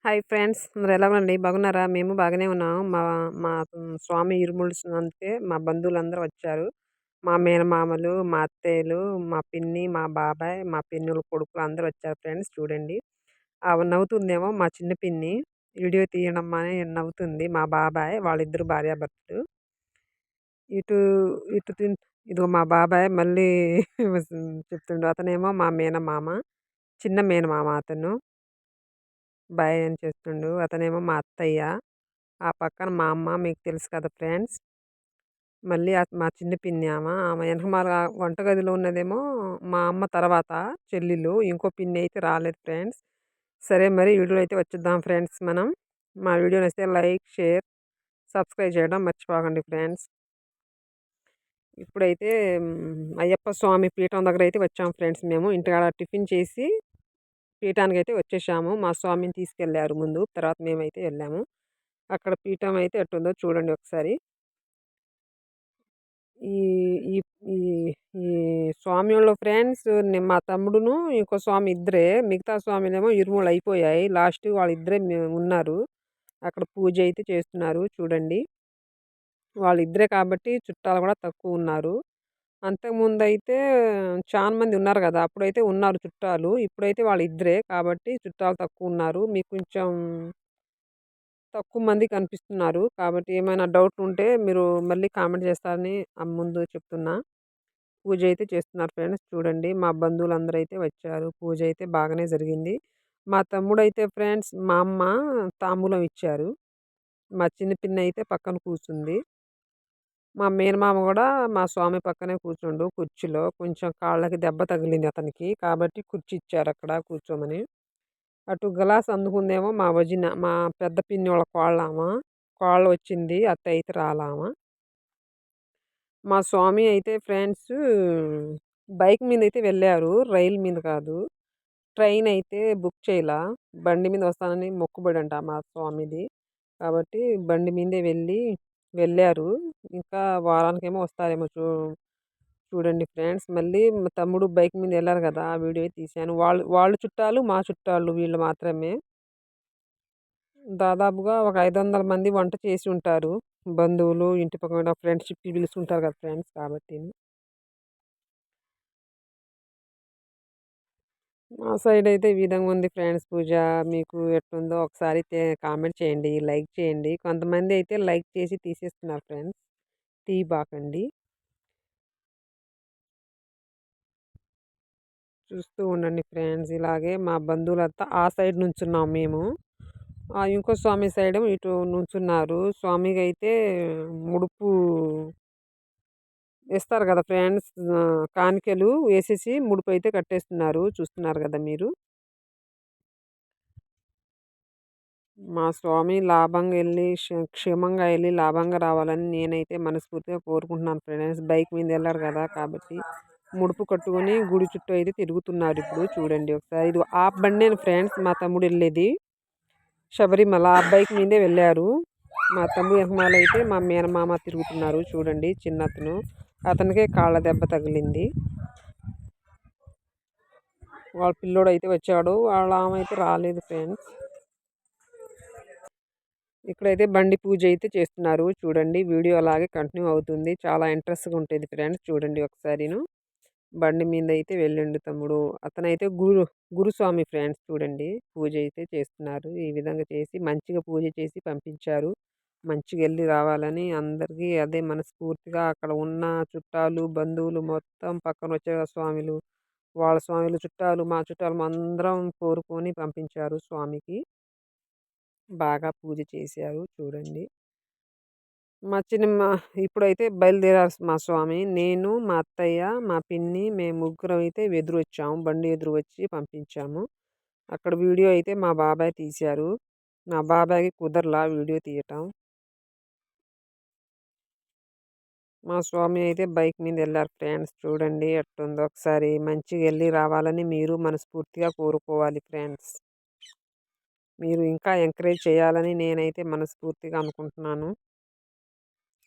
Hi friends, అందరూ ఎలా ఉన్నారండి? బాగున్నారా? మేము బాగానే ఉన్నాం. మా మా స్వామి ఇరుముడిసినందుకే మా బంధువులందరూ వచ్చారు. మా మేనమామలు, మా అత్తయ్యలు, మా పిన్ని, మా బాబాయ్, మా పిన్నుల కొడుకులు అందరూ వచ్చారు ఫ్రెండ్స్ చూడండి. ఆమె నవ్వుతుందేమో మా చిన్న పిన్ని. వీడియో తీయడమ్మా అని నవ్వుతుంది మా బాబాయ్. వాళ్ళిద్దరు భార్యాభర్తలు. ఇటు ఇటు ఇదిగో మా బాబాయ్ మళ్ళీ చెప్తుండు. అతనేమో మా మేనమామ. చిన్న మేనమామ అతను. బాయ్ అని చేస్తుండు. అతనేమో మా అత్తయ్య. ఆ పక్కన మా అమ్మ మీకు తెలుసు కదా ఫ్రెండ్స్. మళ్ళీ మా చిన్న పిన్ని ఆమె ఎనకమాల వంటగదిలో ఉన్నదేమో మా అమ్మ తర్వాత చెల్లెలు. ఇంకో పిన్ని అయితే రాలేదు ఫ్రెండ్స్. సరే మరి వీడియోలో అయితే వచ్చేద్దాం ఫ్రెండ్స్ మనం. మా వీడియో నచ్చితే లైక్, షేర్, సబ్స్క్రైబ్ చేయడం మర్చిపోకండి ఫ్రెండ్స్. ఇప్పుడైతే అయ్యప్ప స్వామి పీఠం దగ్గర అయితే వచ్చాం ఫ్రెండ్స్ మేము. ఇంటికాడ టిఫిన్ చేసి పీఠానికైతే వచ్చేసాము. మా స్వామిని తీసుకెళ్లారు ముందు. తర్వాత మేమైతే వెళ్ళాము. అక్కడ పీఠం అయితే ఎట్టుందో చూడండి ఒకసారి. ఈ ఈ ఈ ఈ స్వామియోళ్ళ ఫ్రెండ్స్ మా తమ్ముడును, ఇంకో స్వామి ఇద్దరే. మిగతా స్వామిలేమో ఇరుముళ్ళు అయిపోయాయి. లాస్ట్ వాళ్ళిద్దరే ఉన్నారు. అక్కడ పూజ అయితే చేస్తున్నారు చూడండి. వాళ్ళిద్దరే కాబట్టి చుట్టాలు కూడా తక్కువ ఉన్నారు. అంతకుముందయితే చాలా మంది ఉన్నారు గదా! అప్పుడైతే ఉన్నారు చుట్టాలు. ఇప్పుడైతే వాళ్ళిద్దరే కాబట్టి చుట్టాలు తక్కువున్నారు. మీకు కొంచెం తక్కువ మంది కనిపిస్తున్నారు. కాబట్టి ఏమైనా డౌట్లుంటే మీరు మళ్ళీ కామెంట్ చేస్తారని ముందు చెప్తున్నా. పూజ అయితే చేస్తున్నారు ఫ్రెండ్స్ చూడండి. మా బంధువులందరూ అయితే వచ్చారు. పూజ అయితే బాగానే జరిగింది. మా తమ్ముడైతే ఫ్రెండ్స్ మా అమ్మ తాంబూలం ఇచ్చారు. మా చిన్న పిన్నయితే పక్కన కూర్చుంది. మా మేనమామ గూడా మా స్వామి పక్కనే కూర్చుండు కుర్చీలో. కొంచెం కాళ్ళకి దెబ్బ తగిలింది అతనికి. కాబట్టి కుర్చీ ఇచ్చారక్కడ కూర్చోమని. అటు గ్లాస్ అందుకుందేమో మా వదిన. మా పెద్ద పిన్నోళ్ళ కోడలామ. కోడలొచ్చింది. అత్తయ్య అయితే రాలామ. మా స్వామి అయితే ఫ్రెండ్స్ బైక్ మీదయితే వెళ్ళారు. రైలు మీద కాదు. ట్రైన్ అయితే బుక్ చేయలా. బండి మీద వస్తానని మొక్కుబడంట మా స్వామిది. కాబట్టి బండి మీదే వెళ్ళారు. ఇంకా వారానికేమో వస్తారేమో చూడండి ఫ్రెండ్స్. మళ్ళీ మా తమ్ముడు బైక్ మీద ఎళ్లారు గదా! ఆ వీడియో తీశాను. వాళ్ళు వాళ్ళు చుట్టాలు, మా చుట్టాలు వీళ్ళు మాత్రమే. దాదాపుగా ఒక 500 మంది వంట చేసి ఉంటారు. బంధువులు, ఇంటి పక్కన ఫ్రెండ్షిప్‌కి పిలుస్తుంటారు కదా ఫ్రెండ్స్ కాబట్టి. మా సైడ్ అయితే ఈ విధంగా ఉంది ఫ్రెండ్స్ పూజ. మీకు ఎట్లుందో ఒకసారి కామెంట్ చేయండి. లైక్ చేయండి. కొంతమంది అయితే లైక్ చేసి తీసేస్తున్నారు ఫ్రెండ్స్. తీయబాకండి. చూస్తూ ఉండండి ఫ్రెండ్స్. ఇలాగే మా బంధువులంతా ఆ సైడ్ నుంచున్నాం మేము. ఇంకో స్వామి సైడేమో ఇటు నుంచున్నారు. స్వామికైతే ముడుపు వేస్తారు కదా ఫ్రెండ్స్. కానికలు వేసేసి ముడుపయితే కట్టేస్తున్నారు. చూస్తున్నారు కదా మీరు. మా స్వామి లాభంగా ఎళ్లి క్షేమంగా ఎళ్లి లాభంగా రావాలని నేనైతే మనస్ఫూర్తిగా కోరుకుంటున్నాను ఫ్రెండ్స్. బైక్ మీద ఎళ్లారు కదా! కాబట్టి ముడుపు కట్టుకొని గుడి చుట్టూ అయితే తిరుగుతున్నారు ఇప్పుడు చూడండి ఒకసారి. ఇది ఆ బండేను ఫ్రెండ్స్ మా తమ్ముడు ఎళ్ళేది. శబరిమల ఆ బైక్ మీదే వెళ్ళారు. మా తమ్ముడు ఎనకమాలైతే మా మేనమామ తిరుగుతున్నారు చూడండి చిన్నతను. అతనికే కాళ్ళ దెబ్బ తగిలింది. వాళ్ళ పిల్లోడైతే వచ్చాడు. వాళ్ళ ఆమె అయితే రాలేదు ఫ్రెండ్స్. ఇక్కడైతే బండి పూజ అయితే చేస్తున్నారు చూడండి. వీడియో అలాగే కంటిన్యూ అవుతుంది. చాలా ఇంట్రెస్ట్‌గా ఉంటుంది ఫ్రెండ్స్ చూడండి ఒకసారిను. బండి మీద అయితే వెళ్ళిండు తమ్ముడు. అతనైతే గురుస్వామి ఫ్రెండ్స్ చూడండి. పూజ అయితే చేస్తున్నారు. ఈ విధంగా చేసి మంచిగా పూజ చేసి పంపించారు. మంచిగా ఎళ్లి రావాలని అందరికీ అదే మనస్ఫూర్తిగా అక్కడ ఉన్న చుట్టాలు, బంధువులు మొత్తం పక్కన వచ్చే స్వాములు, వాళ్ళ స్వాములు చుట్టాలు, మా చుట్టాలు అందరం కోరుకొని పంపించారు స్వామికి. బాగా పూజ చేశారు చూడండి. మా చిన్నమ్మ ఇప్పుడైతే బయలుదేరారు మా స్వామి. నేను, మా అత్తయ్య, మా పిన్ని మేము ముగ్గురం అయితే ఎదురొచ్చాము. బండి ఎదురు వచ్చి పంపించాము. అక్కడ వీడియో అయితే మా బాబాయ్ తీశారు. మా బాబాయ్‌కి కుదరలా వీడియో తీయటం. మా స్వామి అయితే బైక్ మీద ఎళ్లారు ఫ్రెండ్స్. చూడండి ఎట్టుందో ఒకసారి. మంచిగా ఎళ్లి రావాలని మీరు మనస్ఫూర్తిగా కోరుకోవాలి ఫ్రెండ్స్. మీరు ఇంకా ఎంకరేజ్ చేయాలని నేనైతే మనస్ఫూర్తిగా అనుకుంటున్నాను.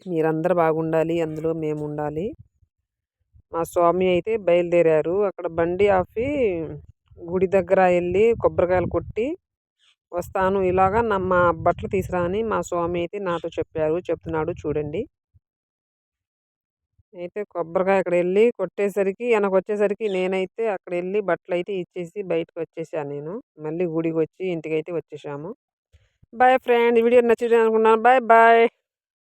మీరందరూ బాగుండాలి. అందులో మేముండాలి. మా స్వామి అయితే బయలుదేరారు. అక్కడ బండి ఆపి గుడి దగ్గర ఎళ్లి కొబ్బరికాయలు కొట్టి వస్తాను ఇలాగా మా బట్టలు తీసురా అని మా స్వామి అయితే నాతో చెప్తున్నాడు చూడండి. అయితే కొబ్బరికాయ అక్కడెళ్ళి కొట్టేసరికి ఎనకొచ్చేసరికి నేనైతే అక్కడెళ్ళి బట్టలైతే ఇచ్చేసి బయటకొచ్చేసాను నేను. మళ్ళీ గుడికొచ్చి ఇంటికైతే వచ్చేసాము. Boy friend. ఈ వీడియో నచ్చింది అనుకున్నాను. Bye bye.